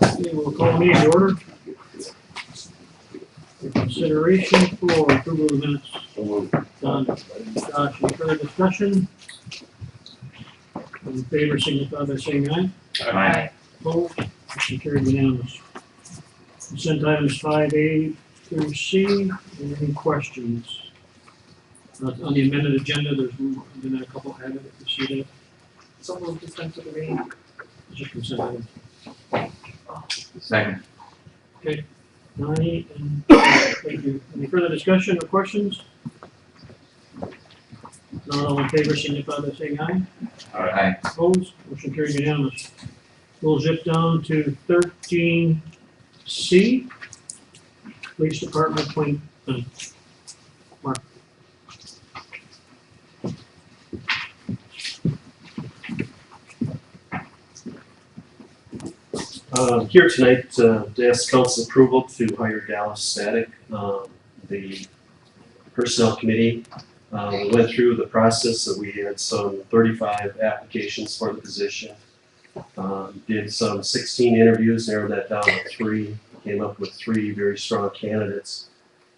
Okay, we'll call meeting to order. Consideration for approval of the minutes. Done. Josh, any further discussion? All in favor, signify by saying aye. Aye. Opposed? Motion carried unanimous. Consent items 5A through C. Any questions? On the amended agenda, there's been a couple added, if you see that. So we'll dispense with the reading. Just consent items. Second. Okay, Donnie, and thank you. Any further discussion or questions? Not all in favor, signify by saying aye. Aye. Opposed? Motion carried unanimous. We'll zip down to 13C. Police Department appointment. Mark. Here tonight to ask council approval to hire Dallas Static, the personnel committee. We went through the process, so we had some 35 applications for the position. Did some 16 interviews, narrowed that down to 3, came up with 3 very strong candidates.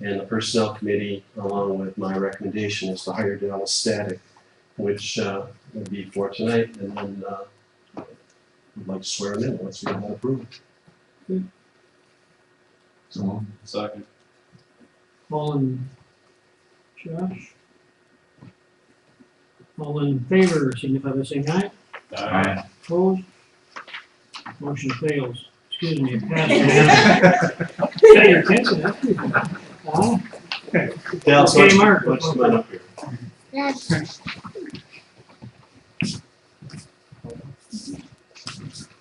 And the personnel committee, along with my recommendation, is to hire Dallas Static, which would be for tonight, and then I'd like to swear him in once we have that approved. So second. All in, Josh? All in favor, signify by saying aye. Aye. Opposed? Motion fails. Excuse me, it passed. Got your attention, that's good. Dallas, Okay, Mark. why don't you come on up here?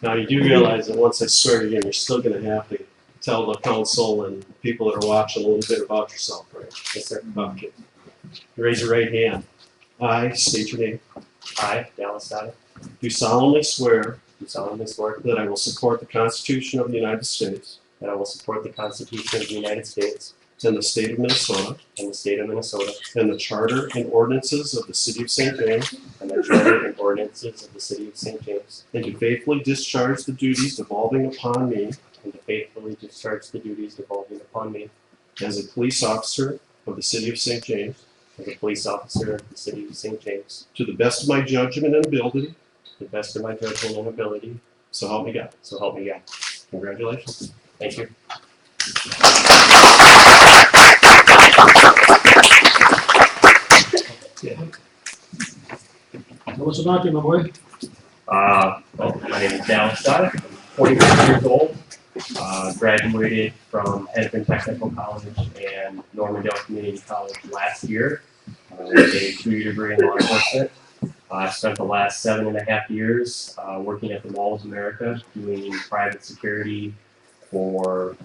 Now, you do realize that once I swear you in, you're still gonna have to tell the council and people that are watching a little bit about yourself, right? Yes, sir. Okay. Raise your right hand. I state your name. I, Dallas Static, Do solemnly swear do solemnly swear that I will support the Constitution of the United States that I will support the Constitution of the United States and the state of Minnesota and the state of Minnesota and the charter and ordinances of the city of St. James, and the charter and ordinances of the city of St. James, and to faithfully discharge the duties devolving upon me and to faithfully discharge the duties devolving upon me as a police officer of the city of St. James, as a police officer of the city of St. James, to the best of my judgment and ability, to the best of my judgment and ability, so help me God. so help me God. Congratulations. Thank you. Tell us about you, my boy. Well, my name is Dallas Static. I'm 41 years old. Graduated from Hennepin Technical College and Normandale Community College last year with a 2-year degree in law enforcement. I spent the last 7.5 years working at the Mall of America doing private security for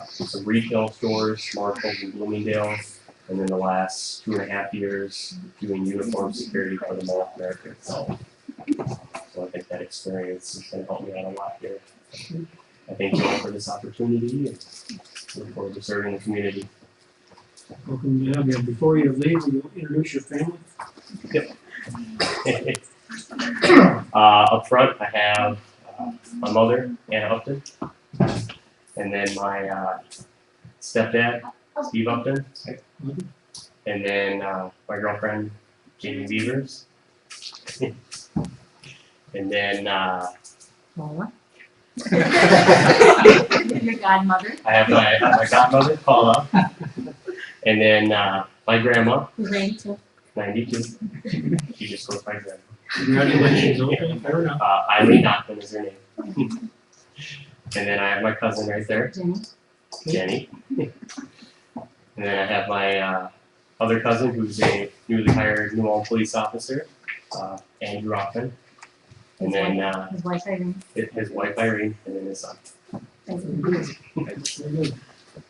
some retail stores, Marshalls and Bloomingdale's, and then the last 2.5 years doing uniform security for the Mall of America itself. So I think that experience is going to help me out a lot here. I thank you all for this opportunity and look forward to serving the community. Welcome to have you. Before you leave, will you introduce your family? Up front, I have my mother, Anna Upton, and then my stepdad, Steve Upton, and then my girlfriend, Jamie Beavers, and then Paula. Your godmother. I have my godmother, Paula, and then my grandma, Who's 92. 92. She just goes by grandma. Congratulations, okay, fair enough. Eileen Upton is her name. And then I have my cousin right there, Jenny. Jenny. And then I have my other cousin who's a newly hired New Ulm police officer, Andrew Rothman. And then His wife Irene. his wife Irene, and then his son. Very good.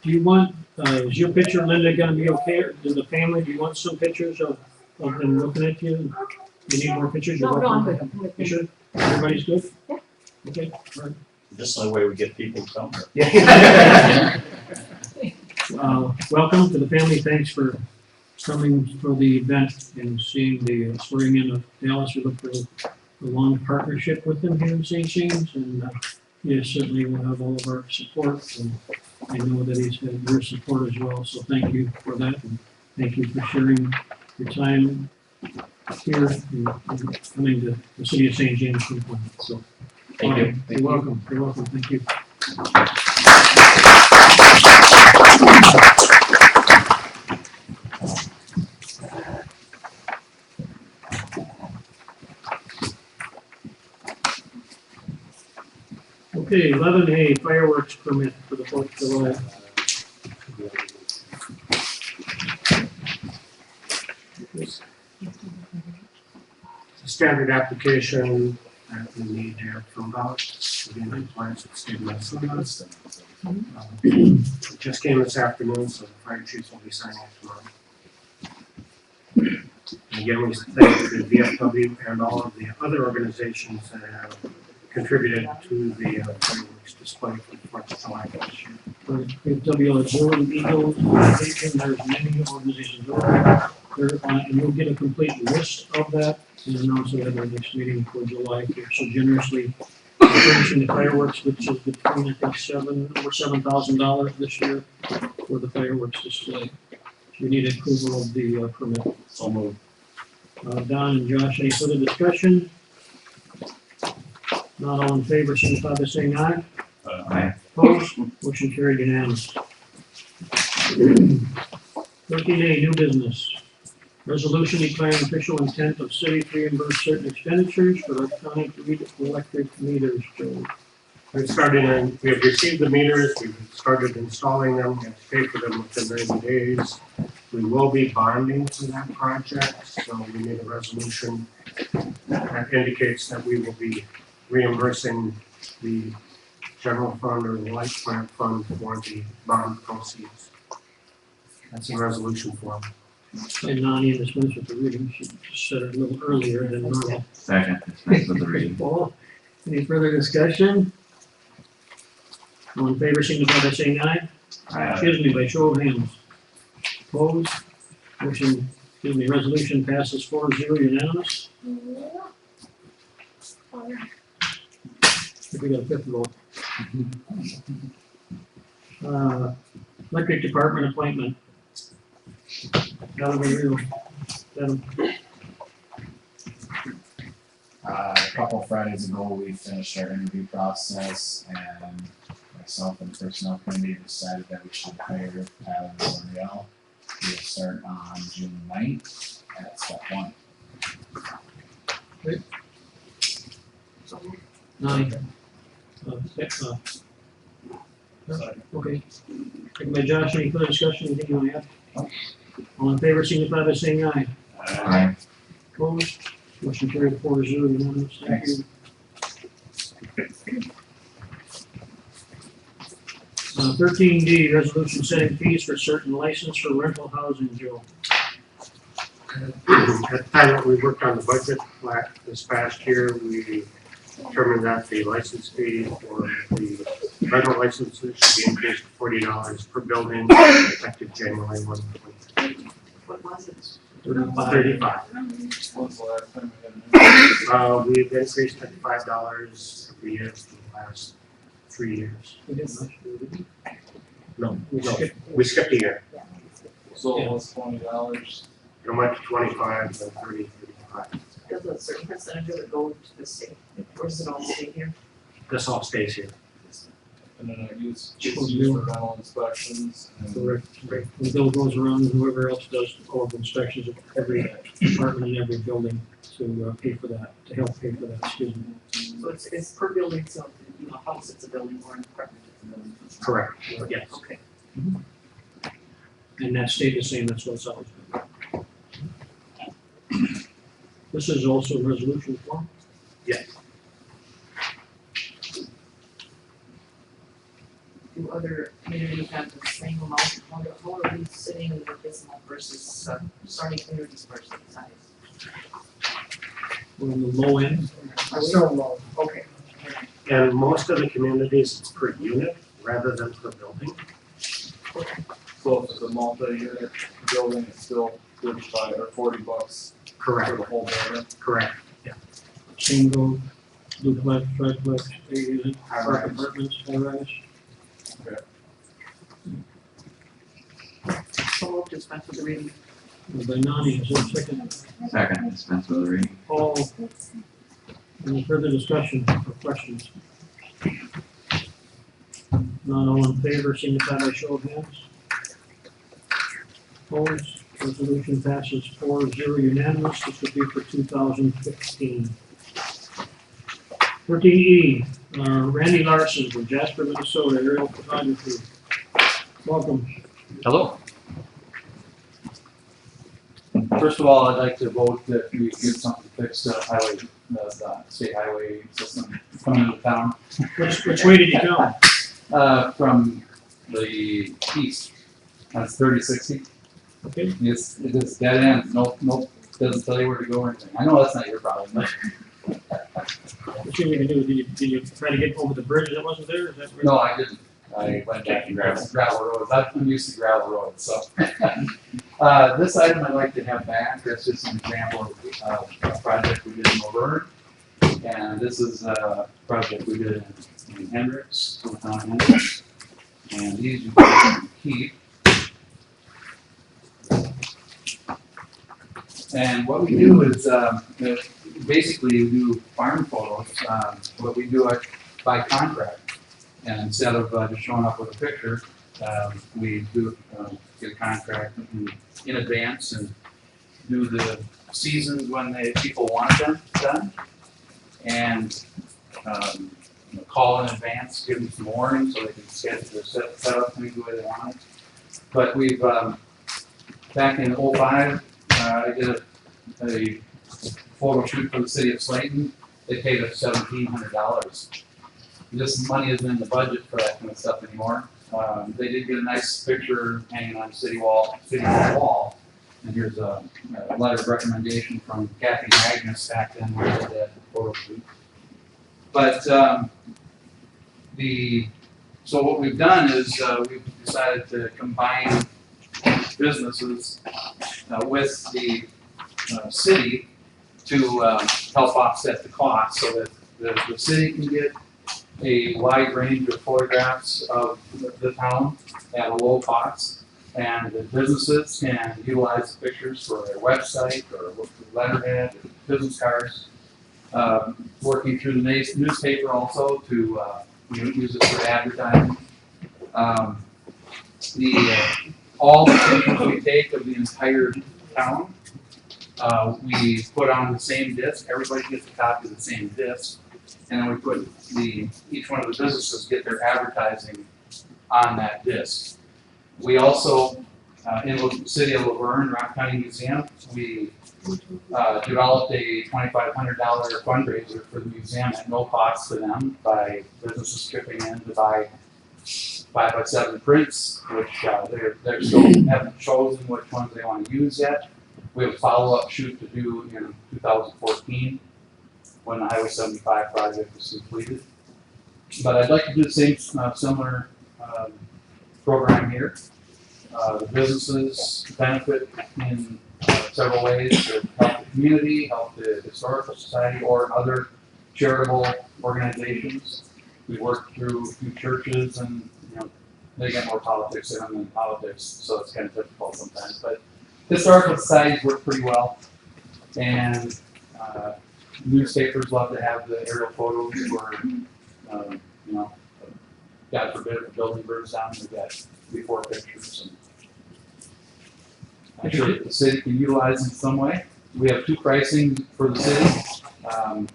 Do you want, is your picture, Linda, gonna be okay, or does the family, do you want some pictures of them looking at you? You need more pictures? You're No, I'm welcome. good. I'm You good. sure? Everybody's good? Yeah. Okay, all right. This is the way we get people somewhere. Welcome to the family, thanks for coming for the event and seeing the swearing in of Dallas. We look for a long partnership with them here in St. James, and yes, certainly will have all of our support, and I know that he's had your support as well, so thank you for that, and thank you for sharing your time here and coming to the city of St. James. So, Thank you. You're welcome, thank you. Okay, 11A fireworks permit for the 4th of July. Standard application that we need to have filled out, again, compliance with state laws. It just came this afternoon, so the fire chiefs will be signing it tomorrow. And again, we thank the VFW and all of the other organizations that have contributed to the fireworks display for the 4th of July this year. We have WLO, Eagle, Foundation, there's many organizations there, and we'll get a complete list of that and announce it at our next meeting for July. They're so generously furnishing the fireworks, which is between, I think, $7,000 this year for the fireworks display. We need approval of the permit. So moved. Don and Josh, any further discussion? Not all in favor, signify by saying aye. Aye. Opposed? Motion carried unanimous. 13A, new business. Resolution declaring official intent of city to reimburse certain expenditures for electronic electric meters. Joe. We have received the meters, we've started installing them, we have to pay for them within 90 days. We will be bonding for that project, so we need a resolution that indicates that we will be reimbursing the general fund or the light plant fund for the bond proceeds. That's in resolution form. And Nani dispense with the reading. She just said it a little earlier than normal. Second, dispense with the reading. Paul, any further discussion? All in favor, signify by saying aye. Aye. Excuse me, by show of hands. Opposed? Motion, resolution passes 4-0 unanimous. If we got a fifth vote. Electric department appointment. Adam, A couple Fridays ago, we finished our interview process, and myself and the personnel committee decided that we should hire Tyler L'Oreal. He'll start on June 9th at step 1. Nani. Okay. Second by Josh, any further discussion, anything you want to add? All in favor, signify by saying aye. Aye. Opposed? Motion carried 4-0 unanimous. Thank you. 13D, resolution setting fees for certain license for rental housing, Joe. At the time that we worked on the budget this past year, we determined that the license fee for the rental licenses should be increased to $40 per building effective January 1. What was it? 35. When's the last time we had We've increased it $5 every year for the last 3 years. We didn't much, did we? No, we skipped a year. So it was $20. It went to 25, then 30, 35. Does a certain percentage of it go to the state, or does it all stay here? This all stays here. And then I use for rental inspections and Correct. The bill goes around, and whoever else does all the inspections of every department in every building to pay for that, to help pay for that, excuse me. So it's per building, so you know, house it's a building or an apartment it's a building. Correct. Yes. Okay. And that stayed the same, that's what it's always been. This is also resolution form? Yes. Do other communities have the same amount, how are we sitting with this amount versus starting communities versus size? We're on the low end. So low, okay. And most of the communities, it's per unit rather than per building. so if it's a multi-unit building, it's still 35 or 40 bucks for Correct, the whole building. correct. Single, duplex, triplex, unit, High-rise. apartments, high rise. So we'll dispense with the reading. Moved by Nani, is there a second? Second, dispense with the reading. Paul, any further discussion or questions? None, all in favor, signify by show of hands. Opposed, resolution passes 4-0 unanimous, this will be for 2015. 13E, Randy Larson from Jasper, Minnesota, aerial photography. Welcome. Hello. First of all, I'd like to vote that we get something fixed to highway, the state highway system coming into town, Which way did you come? from the east. That's 3060. Okay, It's dead end. Nope, doesn't tell you where to go or anything. I know that's not your problem, but what you can do, did you try to get over the bridge that wasn't there, is that where? no, I didn't. I went back and grabbed some gravel roads. I'm used to gravel roads, so. This item I'd like to have back, that's just an example of a project we did in Laverne. And this is a project we did in Hendricks, town Hendricks. And these you can keep. And what we do is, basically we do farm photos, but we do it by contract. And instead of just showing up with a picture, we do get a contract in advance and do the seasons when people want them done. And call in advance, give them some warning so they can set up things the way they want it. But we've, back in '05, I did a photo shoot for the city of Slayton. They paid us $1,700. This money isn't in the budget for that kind of stuff anymore. They did get a nice picture hanging on city hall wall. And here's a letter of recommendation from Kathy Magnus back then when we did that photo shoot. But so what we've done is we've decided to combine businesses with the city to help offset the cost so that the city can get a wide range of photographs of the town at a low cost, and the businesses can utilize the pictures for their website or letterhead, or business cards. Working through the newspaper also to use it for advertising. All the pictures we take of the entire town, we put on the same disc. Everybody gets a copy of the same disc. And then we put each one of the businesses get their advertising on that disc. We also, in the city of Laverne, Rock County Museum, we developed a $2,500 fundraiser for the museum at no cost to them by businesses chipping in to buy 5x7 prints, which they're still haven't chosen which ones they want to use yet. We have a follow-up shoot to do in 2014. When the Highway 75 project is completed. But I'd like to do the same similar program here. The businesses benefit in several ways to help the community, help the Historical Society, or other charitable organizations. We work through a few churches, and they get more politics in them than politics, so it's kind of difficult sometimes. But historical societies work pretty well, and newspapers love to have the aerial photos where, God forbid, if a building burns down, we've got before pictures. And I'm sure that the city can utilize in some way. We have two pricing for the city. I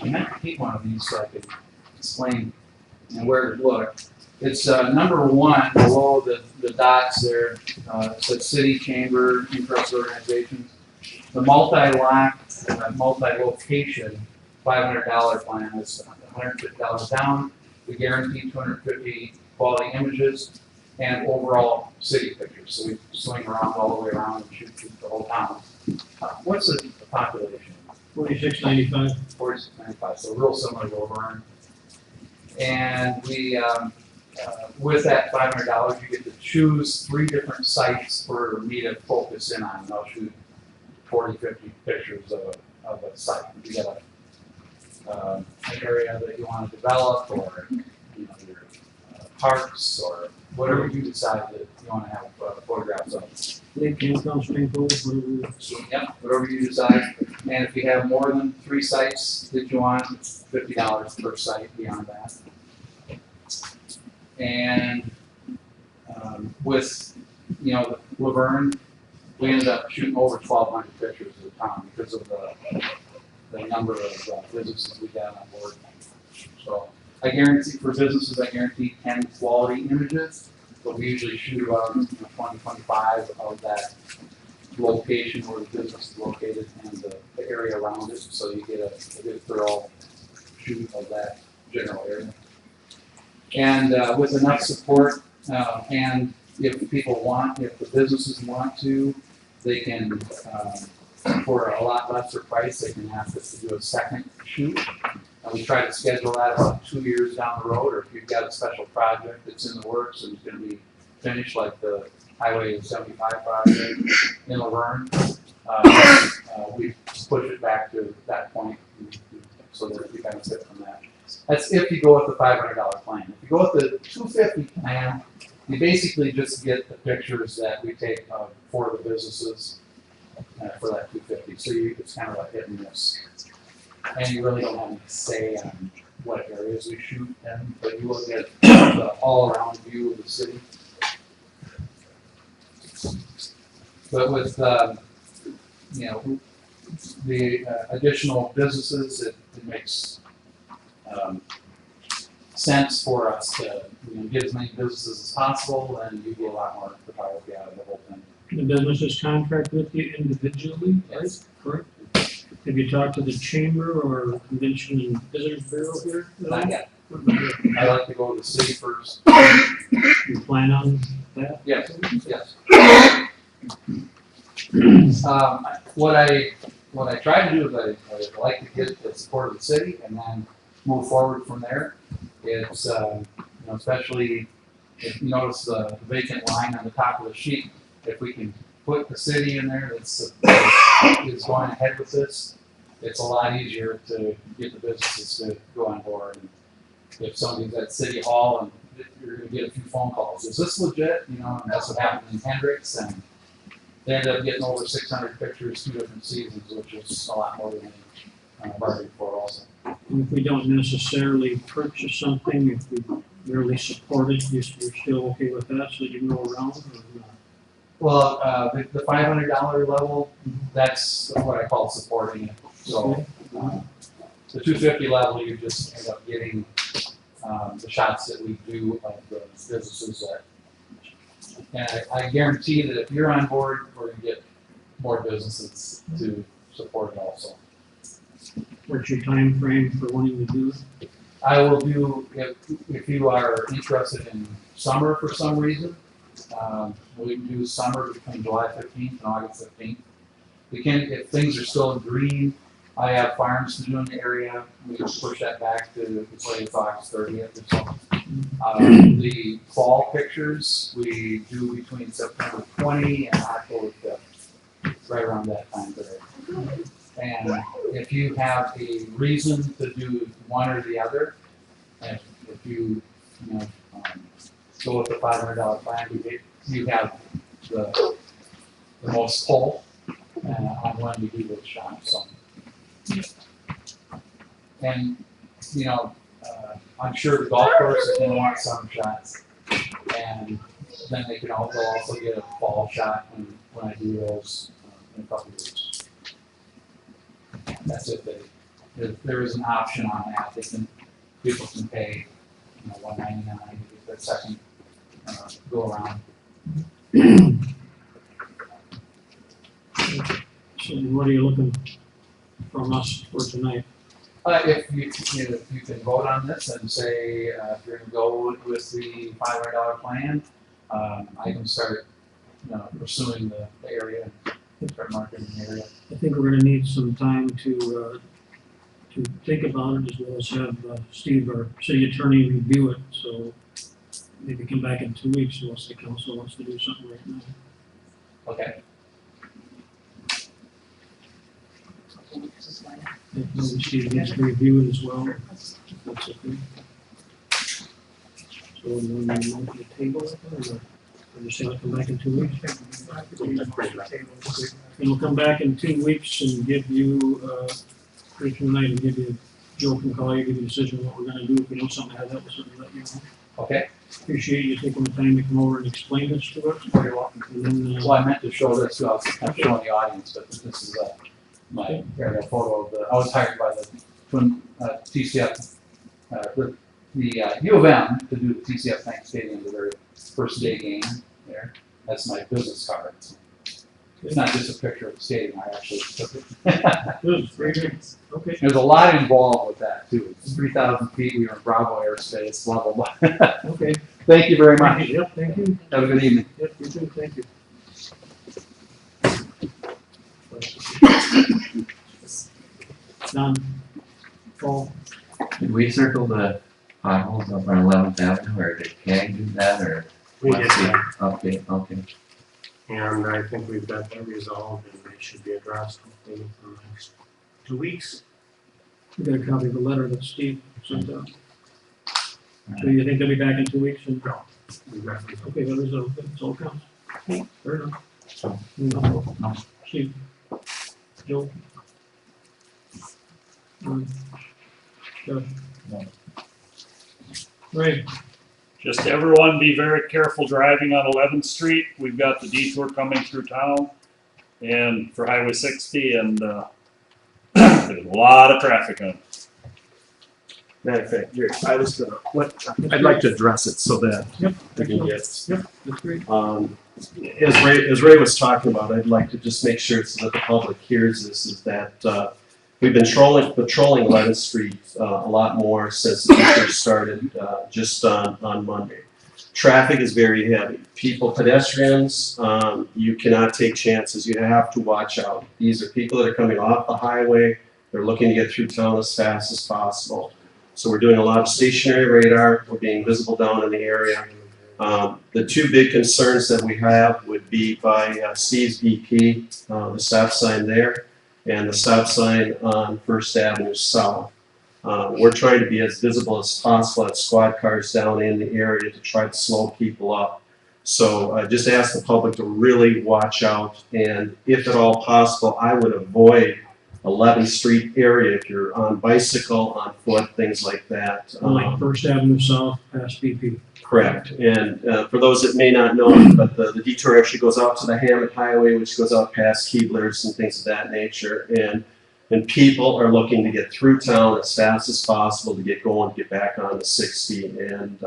meant to keep one of these so I could explain where to look. It's number one below the dots there. It says city, chamber, interested organizations. The multi-lot, multi-location $500 plan is $150 down. We guarantee 250 quality images and overall city pictures. So we swing around all the way around and shoot the whole town. What's the population? 4695. 4695, so real similar to Laverne. And we with that $500, you get to choose 3 different sites for me to focus in on. And I'll shoot 40, 50 pictures of a site. If you got an area that you want to develop, or you know, your parks, or whatever you decide that you want to have photographs of. Lake campground, swimming pool, whatever. So, yeah, whatever you decide. And if you have more than 3 sites that you want, it's $50 per site beyond that. And with, you know, Laverne, we ended up shooting over 1,200 pictures of the town because of the number of businesses we got on board. So I guarantee, for businesses, I guarantee 10 quality images, but we usually shoot about 20, 25 of that location where the business is located and the area around it, so you get a good thorough shoot of that general area. And with enough support, and if people want, if the businesses want to, they can, for a lot lesser price, they can ask us to do a second shoot. And we try to schedule that about 2 years down the road, or if you've got a special project that's in the works and it's gonna be finished, like the Highway 75 project in Laverne, we push it back to that point so that you benefit from that. That's if you go with the $500 plan. If you go with the $250 plan, you basically just get the pictures that we take for the businesses for that $250. So it's kind of like hit and miss. And you really don't have any say on what areas we shoot in, but you will get the all-around view of the city. But with you know, the additional businesses, it makes sense for us to get as many businesses as possible, and you get a lot more photography out of the whole thing. The businesses contract with you individually, right? Yes. Correct? Have you talked to the chamber or convention and visitors bureau here? Not yet. I like to go to the city first. You plan on that? Yes, yes. What I try to do is I like to get the support of the city and then move forward from there. It's especially if you notice the vacant line on the top of the sheet, if we can put the city in there that's is going ahead with this, it's a lot easier to get the businesses to go on board. And if somebody's at City Hall and you're gonna get a few phone calls, is this legit? And that's what happened in Hendricks, and they ended up getting over 600 pictures 2 different seasons, which is a lot more than they bargained for also. And if we don't necessarily purchase something, if we merely support it, you're still okay with that, so you can go around or not? Well, the $500 level, that's what I call supporting it. So the $250 level, you just end up getting the shots that we do of the businesses that. And I guarantee that if you're on board, we're gonna get more businesses to support it also. What's your time frame for wanting to do it? I will do, if you are interested in summer for some reason, we can do summer between July 15th and August 15th. We can, if things are still green, I have farms to do in the area, we can push that back to as late as August 30th or so. The fall pictures, we do between September 20 and October 5th, right around that time period. And if you have a reason to do one or the other, and if you go with the $500 plan, you have the most pull on when you do those shots. So, and I'm sure the golf course is going to want summer shots, and then they'll also get a fall shot when I do those in a couple of years. That's it. There is an option on that. People can pay $199 to get their second go around. So what are you looking from us for tonight? If you can vote on this and say if you're going to go with the $500 plan, I can start pursuing the area and start marketing the area. I think we're gonna need some time to think about it, as well as have Steve, our city attorney, review it, so maybe come back in 2 weeks unless the council wants to do something right now. Okay. This is fine. If maybe Steve needs to review it as well, if that's okay. So we want to move the table it, or just have it come back in 2 weeks? And we'll come back in 2 weeks and give you, tonight and give you, Joe can call you, give you a decision what we're gonna do. If we know something ahead of that, we'll certainly let you know. Okay. Appreciate you taking the time to come over and explain this to us. You're welcome. And then, Well, I meant to show this, I'm showing the audience, but this is, my aerial photo of the, I was hired by the Twin, TCF, the U of M to do the TCF Bank Stadium, the very first day game there. That's my business card. It's not just a picture of the stadium, I actually took it. good, very good. Okay. There's a lot involved with that too. It's 3,000 feet, we were in Bravo airspace, blah, blah, blah. Okay. Thank you very much. Yep, thank you. Have a good evening. Yep, you too, thank you. Done. Paul, Did we circle the potholes up on 11th Avenue, or did CAG do that, or? We did what's the that, update? Okay. and I think we've got that resolved, and they should be addressed hopefully in the next 2 weeks. you got a copy of the letter that Steve sent out. So you think they'll be back in 2 weeks and, We definitely- okay, that is, it's all counts. Fair enough. So- No. Steve. Joe. Josh. No. Ray, Just everyone be very careful driving on 11th Street. We've got the detour coming through town and for Highway 60 and there's a lot of traffic on it. Matter of fact, Jerry, I was gonna, I'd like to address it so that yep, we can excellent. get That's great. As Ray was talking about, I'd like to just make sure so that the public hears this, is that we've been patrolling 11th Street a lot more since the year started just on Monday. Traffic is very heavy. Pedestrians, you cannot take chances. You have to watch out. These are people that are coming off the highway. They're looking to get through town as fast as possible. So we're doing a lot of stationary radar. We're being visible down in the area. The two big concerns that we have would be by Steve's BP, the stop sign there, and the stop sign on First Avenue South. We're trying to be as visible as possible at squad cars down in the area to try to slow people up. So just ask the public to really watch out, and if at all possible, I would avoid 11th Street area if you're on bicycle, on foot, things like that. Like First Avenue South past BP. Correct, and for those that may not know, but the detour actually goes out to the Hammett Highway, which goes out past Keebler's and things of that nature, and people are looking to get through town as fast as possible to get going, to get back on the 60, and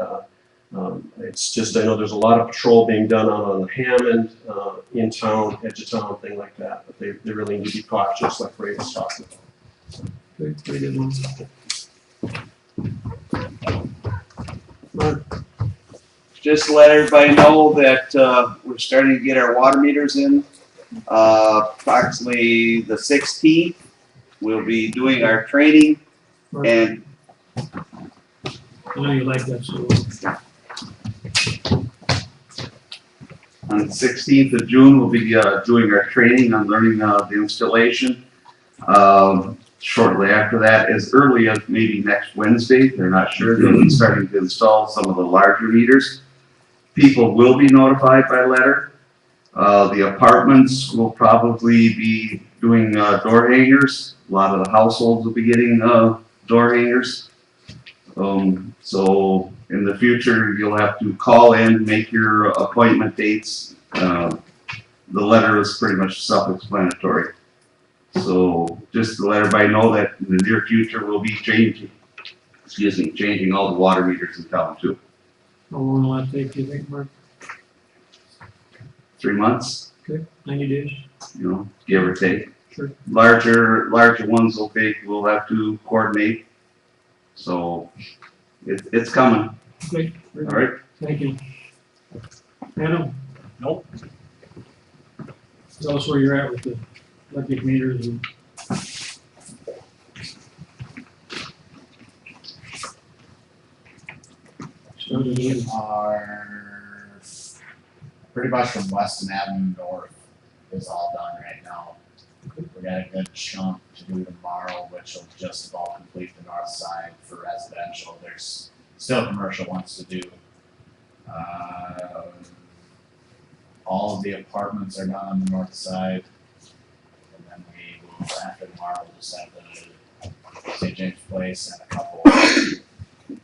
it's just, I know there's a lot of patrol being done out on the Hammond, in town, edge of town, thing like that, but they really need to be cautious, like Ray was talking about. Good, very good one. Mark, Just to let everybody know that we're starting to get our water meters in. Approximately the 16th, we'll be doing our training, and I know you like that, so on the 16th of June, we'll be doing our training on learning the installation. Shortly after that, as early as maybe next Wednesday, they're not sure, they'll be starting to install some of the larger meters. People will be notified by letter. The apartments will probably be doing door hangers. A lot of the households will be getting door hangers. So in the future, you'll have to call in, make your appointment dates. The letter is pretty much self-explanatory. So just to let everybody know that in the near future, we'll be changing all the water meters in town too. how long will that take, do you think, Mark? 3 months, Okay, 90 days? you know, give or take. Sure. Larger ones we'll have to coordinate. So it's coming, Okay, very all good. right? Thank you. Adam? Nope. Tell us where you're at with the electric meters and. Started We with, are pretty much from Weston Avenue north is all done right now. We got a good chunk to do tomorrow, which will just about complete the north side for residential. There's still commercial ones to do. All of the apartments are done on the north side. And then we will, after tomorrow, we'll just have the St. James Place and a couple,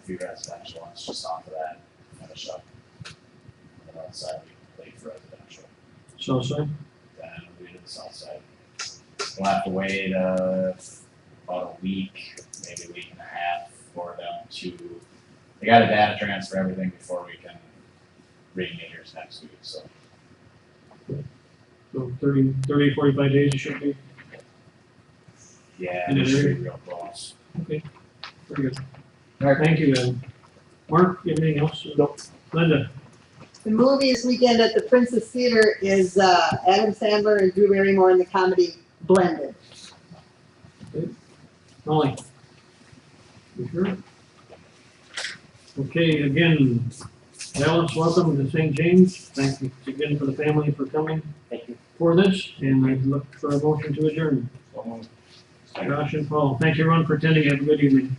few residential ones just off of that, finish up. On the north side, we complete for residential, south side? then we'll do the south side. We'll have to wait, about a week, maybe a week and a half for them to, they gotta data transfer everything before we can read meters next week, so. So 30, 45 days it should be. Yeah, In it an should area? be real close. Pretty good. All right, thank you, Evan. Mark, you have anything else? Nope. Linda? The movie this weekend at the Princess Theater is Adam Sandler and Drew Barrymore in the comedy Blended. Molly? You sure? Okay, again, Dallas, welcome to St. James. Thank you again for the family for coming. Thank you. For this, and I look for a motion to adjourn. Josh and Paul, thank you everyone for attending. Have a good evening.